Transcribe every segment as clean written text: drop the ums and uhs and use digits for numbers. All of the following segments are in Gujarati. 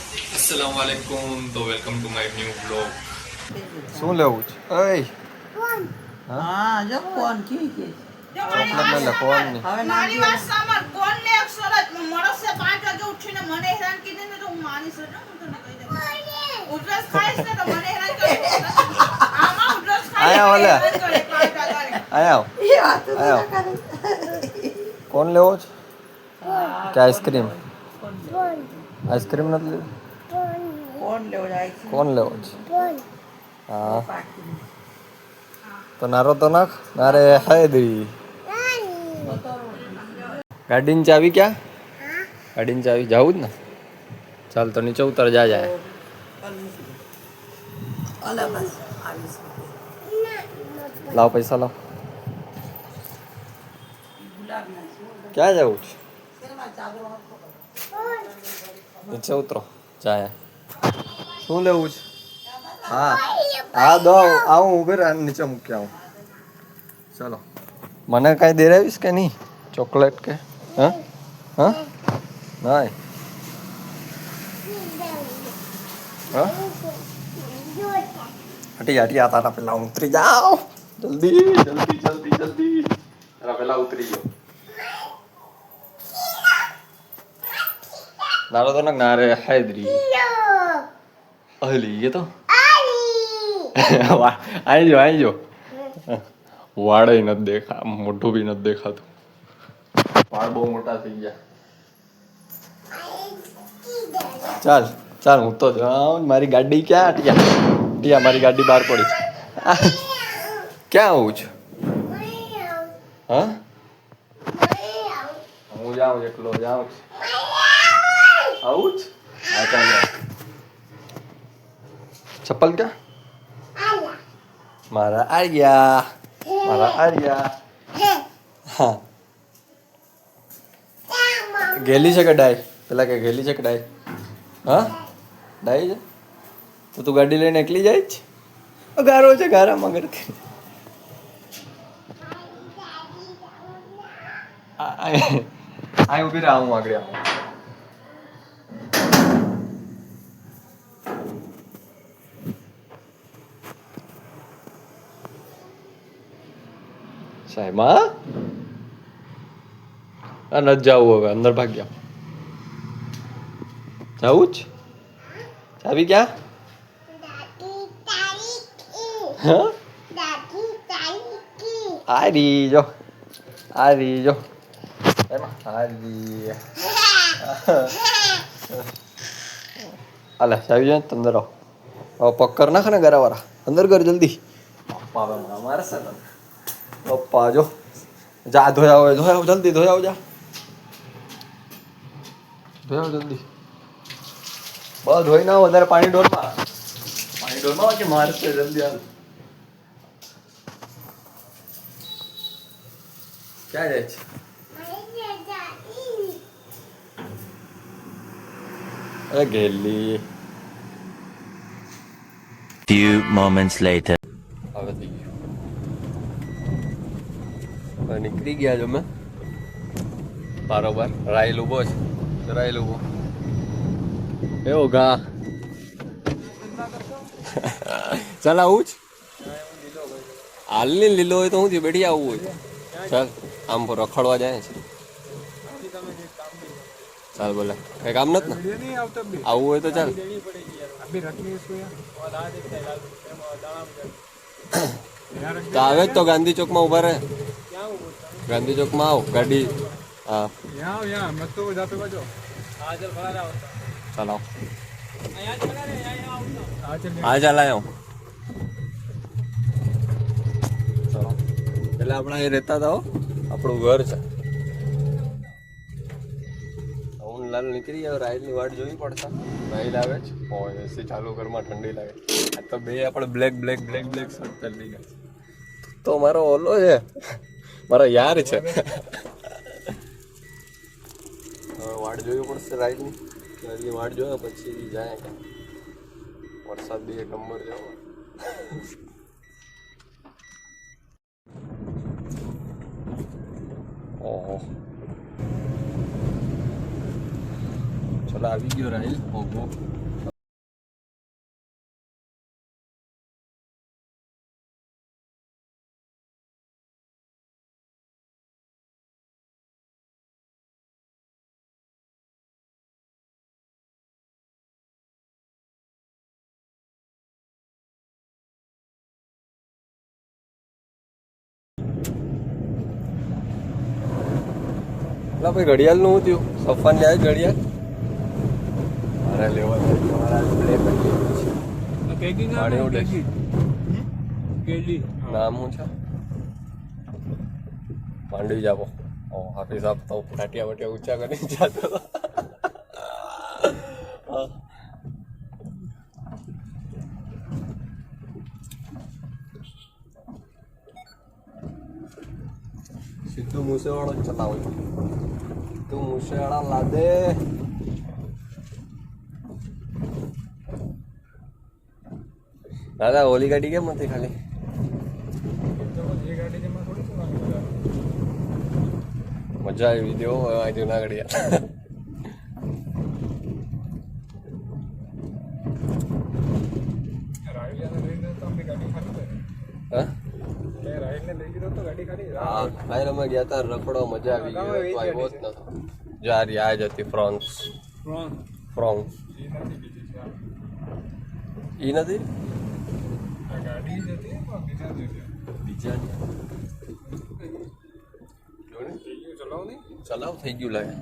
Assalamualaikum, તો welcome to my new blog. શું લેવું છે? ઓય હા જો કોણ કી કે ચોકલેટ લઈ લે. કોણ ની હવે મારી વાત સાંભળ કોણ ને અક્ષરત મળશે 5 વાગે ઉઠીને મને હેરાન કીધે ને તો હું માનીશ જ હું તને કહી દઉં ઉધરસ ખાઈશ ને તો મને હેરાન કરે આમાં ઉધરસ ખાઈ આયા ઓલે. હેરાન કરે 5 વાગે આયા એ વાત તો આયો. કરે કોણ લેવો છે કે આઈસ્ક્રીમ? આઈસ્ક્રીમ નથી લેવી? કોણ લેવો જાય છે કોણ લેવો છે? હા પાકી તો નારો તો નાખ. નારે હૈદરી. ગાડીની ચાવી ક્યાં? ગાડીની ચાવી જાવું જ ને. ચાલ તો નીચે ઉતર જા જાય. અલે બસ આવીશ લાવ પૈસા લાવ. ગુલાબ ના ક્યાં જવું છે? શેરમાં ચાદરો નીચે ઉતરો જાય. શું લેવું છે? હા હા દો આવું ઉભે રહે નીચે મૂકી આવું. ચલો મને કાંઈ દેરાવીશ કે નહીં? ચોકલેટ કે હા હા નહીં હા હટી હટી આ તારા પેલા ઉતરી જાઓ. જલ્દી જલ્દી જલ્દી જલ્દી તારા પેલા ઉતરી જાઓ. નારો તો ના રે હૈદરી અહલી એ તો આઈ જો વાળે નથી દેખા, મોઢું બી નથી દેખાતું. વાળ બહુ મોટા થઈ ગયા. ચાલ ચાલ હું તો જાઉં. મારી ગાડી ક્યાં અટિયા? અટિયા મારી ગાડી બહાર પડી છે. ક્યાં આવું છું? હા હું જાઉં એકલો જાઉં છું. આવું જ હા ચાલ ચપ્પલ ક્યાં? મારા આર્યા મારા આર્યા. હા ગેલી છે કે ડાય? પેલા કે ગેલી છે કે ડાય? હા ડાય છે તો તું ગાડી લઈને એકલી જાય છે? ગારો છે ગારામાં કરતી. આ ઉભી રહે હું આગળ આવું. સાહેબ હા નથી જવું હવે અંદર ભાગ ગયા. જવું જ ચાવી ક્યાં? હા હારી જો હારી જો એમાં હારી અલા ચાવી જો અંદર આવો. હવે પગ કર નાખ ને ગરાવાળા. અંદર કર જલ્દી. પપ્પા હવે મારશે ને. પપ્પા જો જા ધોયા હોય ધોયા જલ્દી ધોયા જા ધોયા જલ્દી. બસ ધોઈ ના વધારે પાણી ડોલમાં કે મારશે જલ્દી હાલ. ક્યાં જાય છે? અરે ગેલી. Few moments later. હવે થઈ ગયું. હવે નીકળી ગયા જો મેં બારોબાર. રાયલ ઉભો છે. રાયલ ઉભો એવો ઘા. ચાલ આવું જ હાલ ની લીલો હોય તો હું થયું બેઠી આવવું હોય. ચાલ આમ રખડવા જાય છે. ચાલ બોલે કઈ કામ નથી ને આવું હોય તો ચાલ. તો આવે જ તો ગાંધી ચોકમાં ઉભા રહે. ગાંધી ચોકમાં આવ ગાડી. હા ચાલ આવ. હા ચાલ આવ્યો. ચાલો એટલે આપણે અહીં રહેતા હતા હો. આપણું ઘર છે. હું લાલ નીકળી આવે. રાહિલની વાટ જોવી પડતા. રાહિલ આવે છે એસી ચાલુ ઘરમાં ઠંડી લાગે. આ તો બે આપણે black black black black shirt પહેરી ગયા તો મારો ઓલો છે મારો યાર છે. હવે વાટ જોવી પડશે રાહિલની. રાહિલની વાટ જોયા પછી જાય. વરસાદ બી એક નંબર છે. ઓહો ચલો આવી ગયો રાહિલ પોગો. એટલે ભાઈ ઘડિયાળનું શું થયું? સફાન લે ઘડિયાળ મારે લેવા તમારા બ્લેક નામ શું છે? માંડવી જાબો. ઓ હાફિઝ સાહેબ તો ટાટિયા વટિયા ઊંચા કરીને જતો હતો. સીધું મૂસેવાળો જ ચલાવો. તું મૂસેવાળા લાદે. દાદા ઓલી ગાડી કેમ હતી ખાલી? મજા આવી દેવો આજે ના ઘડિયા. હા ભાઈ અમે ગયા હતા રખડો મજા આવી ગઈ. આવ્યો જ નતો. યાર યાદ હતી ફ્રાન્સ. ફ્રાન્સ ઈ નથી બીજા ચલાવ થઈ ગયું લાગે.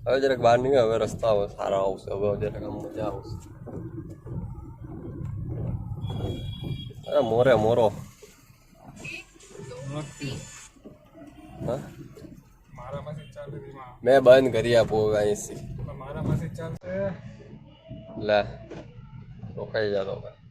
હવે જરાક બહાર નહીં, હવે રસ્તા હવે સારા આવશે. હવે જરાક આમ મજા આવશે. અરે મોરે મોરો. મેં બંધ કરી આપું અહીંથી. લે રોકાઈ જતો ભાઈ.